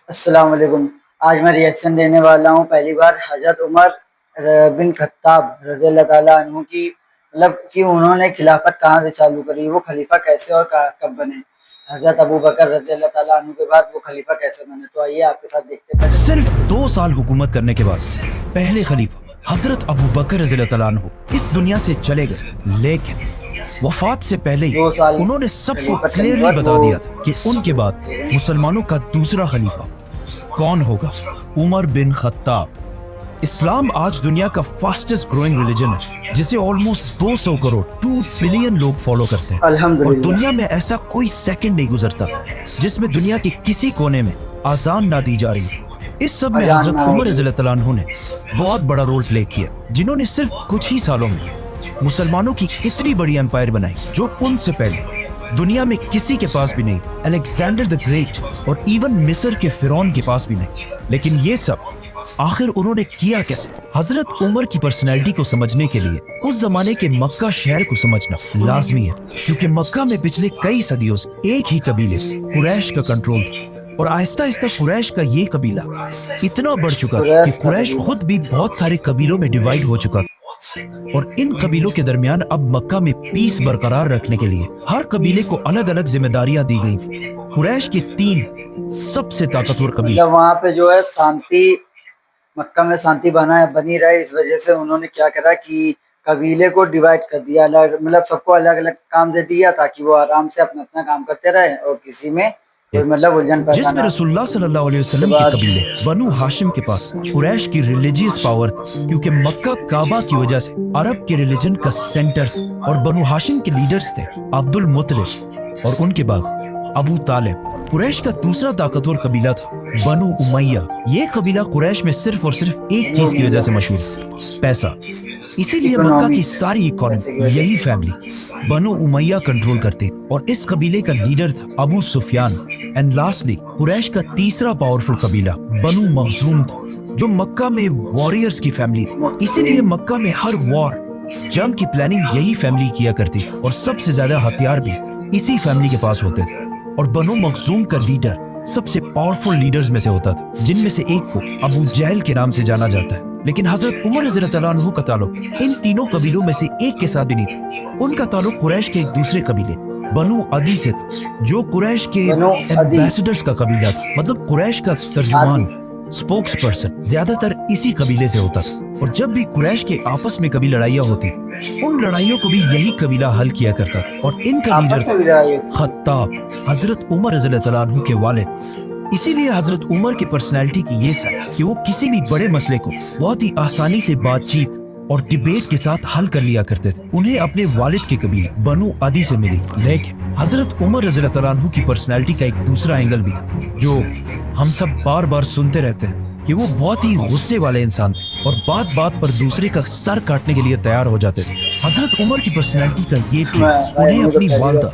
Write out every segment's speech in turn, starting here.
السلام علیکم۔ آج میں ریئیکشن دینے والا ہوں پہلی بار حضرت عمر بن خطاب رضی اللہ تعالیٰ عنہ کی، مطلب کہ انہوں نے خلافت کہاں سے چالو کری، وہ خلیفہ کیسے اور کب بنے، حضرت ابو بکر رضی اللہ تعالیٰ عنہ کے بعد وہ خلیفہ کیسے بنے۔ تو آئیے آپ کے ساتھ دیکھتے ہیں۔ صرف 2 سال حکومت کرنے کے بعد پہلے خلیفہ حضرت ابو بکر رضی اللہ تعالیٰ عنہ اس دنیا سے چلے گئے، لیکن وفات سے پہلے ہی انہوں نے سب کو کلیئرلی بتا دیا تھا کہ ان کے بعد مسلمانوں کا دوسرا خلیفہ کون ہوگا، عمر بن خطاب۔ اسلام آج دنیا کا فاسٹسٹ گروئنگ ریلیجن ہے، جسے آلموسٹ 200 کروڑ 2 بلین لوگ فالو کرتے ہیں، اور الحمدللہ دنیا میں ایسا کوئی سیکنڈ نہیں گزرتا جس میں دنیا کے کسی کونے میں آزان نہ دی جا رہی۔ اس سب میں حضرت عمر رضی اللہ تعالیٰ عنہ نے بہت بڑا رول پلے کیا، جنہوں نے صرف کچھ ہی سالوں میں مسلمانوں کی اتنی بڑی امپائر بنائی جو ان سے پہلے دنیا میں کسی کے پاس بھی نہیں تھی، الیگزینڈر دی گریٹ اور ایون مصر کے فرعون کے پاس بھی نہیں۔ لیکن یہ سب آخر انہوں نے کیا کیسے؟ حضرت عمر کی پرسنالٹی کو سمجھنے کے لیے اس زمانے کے مکہ شہر کو سمجھنا لازمی ہے، کیونکہ مکہ میں پچھلے کئی صدیوں سے ایک ہی قبیلے قریش کا کنٹرول تھا، اور آہستہ آہستہ قریش کا یہ قبیلہ اتنا بڑھ چکا تھا کہ قریش خود بھی بہت سارے قبیلوں میں ڈیوائیڈ ہو چکا تھا، اور ان قبیلوں کے درمیان اب مکہ میں پیس برقرار رکھنے کے لیے ہر قبیلے کو الگ الگ ذمہ داریاں دی گئی تھیں۔ قریش کے 3 سب سے طاقتور قبیلے، وہاں پہ جو ہے شانتی، مکہ میں شانتی بنی رہے، اس وجہ سے انہوں نے کیا کرا کہ قبیلے کو ڈیوائڈ کر دیا، مطلب سب کو الگ الگ کام دے دیا تاکہ وہ آرام سے اپنا اپنا کام کرتے رہے اور کسی میں مطلب الجھن پیدا نہ ہو۔ جس میں رسول اللہ صلی اللہ علیہ وسلم کے قبیلے بنو ہاشم کے پاس قریش کی ریلیجیس پاور تھی، کیونکہ مکہ کعبہ کی وجہ سے عرب کے ریلیجن کا سینٹر تھا، اور بنو ہاشم کے لیڈرز تھے عبد المطلب اور ان کے بعد ابو طالب۔ قریش کا دوسرا طاقتور قبیلہ تھا بنو امیہ۔ یہ قبیلہ قریش میں صرف اور صرف ایک چیز کی وجہ سے مشہور ہے، پیسہ۔ اسی لیے مکہ کی ساری اکانومی یہی فیملی بنو امیہ کنٹرول کرتے، اور اس قبیلے کا لیڈر تھا ابو سفیان۔ اینڈ لاسٹلی قریش کا تیسرا پاورفل قبیلہ بنو مخزوم تھا، جو مکہ میں واریئرز کی فیملی تھی۔ اسی لیے مکہ میں ہر وار، جنگ کی پلاننگ یہی فیملی کیا کرتی، اور سب سے زیادہ ہتھیار بھی اسی فیملی کے پاس ہوتے تھے، اور بنو مخزوم کا لیڈر سب سے پاورفل لیڈرز میں سے ہوتا تھا، جن میں سے ایک کو ابو جہل کے نام سے جانا جاتا ہے۔ لیکن حضرت عمر رضی اللہ عنہ کا تعلق ان تینوں قبیلوں میں سے ایک کے ساتھ بھی نہیں تھا، ان کا تعلق قریش کے ایک دوسرے قبیلے بنو عدی سے تھا، جو قریش کے ایمبیسڈرز کا قبیلہ تھا، مطلب قریش کا ترجمان، سپوکس پرسن زیادہ تر اسی قبیلے سے ہوتا تھا، اور جب بھی قریش کے آپس میں کبھی لڑائیاں ہوتی، ان لڑائیوں کو بھی یہی قبیلہ حل کیا کرتا، اور ان کا لیڈر تھا خطاب، حضرت عمر رضی اللہ تعالیٰ عنہ کے والد۔ اسی لیے حضرت عمر کی پرسنالٹی کی یہ سائے کہ وہ کسی بھی بڑے مسئلے کو بہت ہی آسانی سے بات چیت اور ڈیبیٹ کے ساتھ حل کر لیا کرتے تھے۔ انہیں اپنے والد کے قبیلے بنو عدی سے ملی، لیکن حضرت عمر رضی اللہ تعالیٰ عنہ کی پرسنالٹی کا ایک دوسرا اینگل بھی تھا، جو ہم سب بار بار سنتے رہتے ہیں، کہ وہ بہت ہی غصے والے انسان تھے، اور بات بات پر دوسرے کا سر کاٹنے کے لیے تیار ہو جاتے تھے۔ حضرت عمر کی پرسنالٹی کا یہ ٹریٹ انہیں اپنی والدہ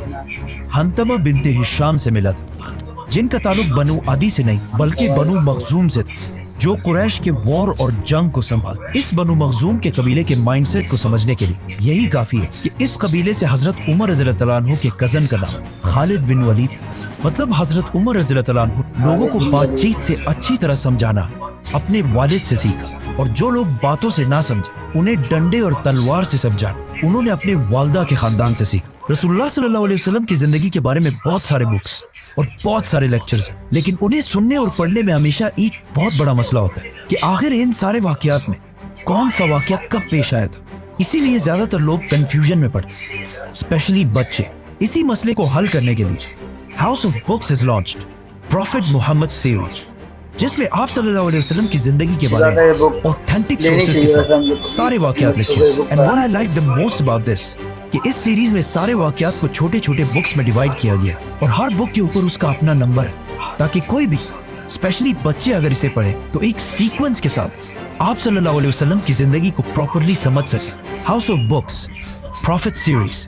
حنتمہ بنت ہشام سے ملا تھا، جن کا تعلق بنو عدی سے نہیں بلکہ بنو مخزوم سے تھا، جو قریش کے وار اور جنگ کو سنبھال۔ اس بنو مخزوم کے قبیلے کے مائنڈ سیٹ کو سمجھنے کے لیے یہی کافی ہے کہ اس قبیلے سے حضرت عمر رضی اللہ تعالیٰ عنہ کے کزن کا نام خالد بن ولید، مطلب حضرت عمر رضی اللہ تعالیٰ عنہ لوگوں کو بات چیت سے اچھی طرح سمجھانا اپنے والد سے سیکھا، اور جو لوگ باتوں سے نہ سمجھے انہیں ڈنڈے اور تلوار سے سمجھانا انہوں نے اپنے والدہ کے خاندان سے سیکھا۔ رسول اللہ صلی اللہ علیہ وسلم کی زندگی کے بارے میں بہت سارے بکس اور بہت سارے لیکچرز ہیں، لیکن انہیں سننے اور پڑھنے میں ہمیشہ ایک بہت بڑا مسئلہ ہوتا ہے کہ آخر ان سارے واقعات میں کون سا واقعہ کب پیش آیا تھا۔ اسی لیے زیادہ تر لوگ کنفیوژن میں پڑتے ہیں، اسپیشلی بچے۔ اسی مسئلے کو حل کرنے کے لیے House of Books has launched prophet Muhammad series, جس میں آپ صلی اللہ علیہ وسلم کی زندگی کے بارے میں اوتھینٹک سورسز کے ساتھ سارے واقعات لکھے ہیں۔ And what I like the most about this کہ اس سیریز میں سارے واقعات کو چھوٹے چھوٹے بکس میں ڈیوائیڈ کیا گیا، اور ہر بک کے اوپر اس کا اپنا نمبر ہے، تاکہ کوئی بھی اسپیشلی بچے اگر اسے پڑھے تو ایک سیکوینس کے ساتھ آپ صلی اللہ علیہ وسلم کی زندگی کو پراپرلی سمجھ سکے۔ House of Books prophet series,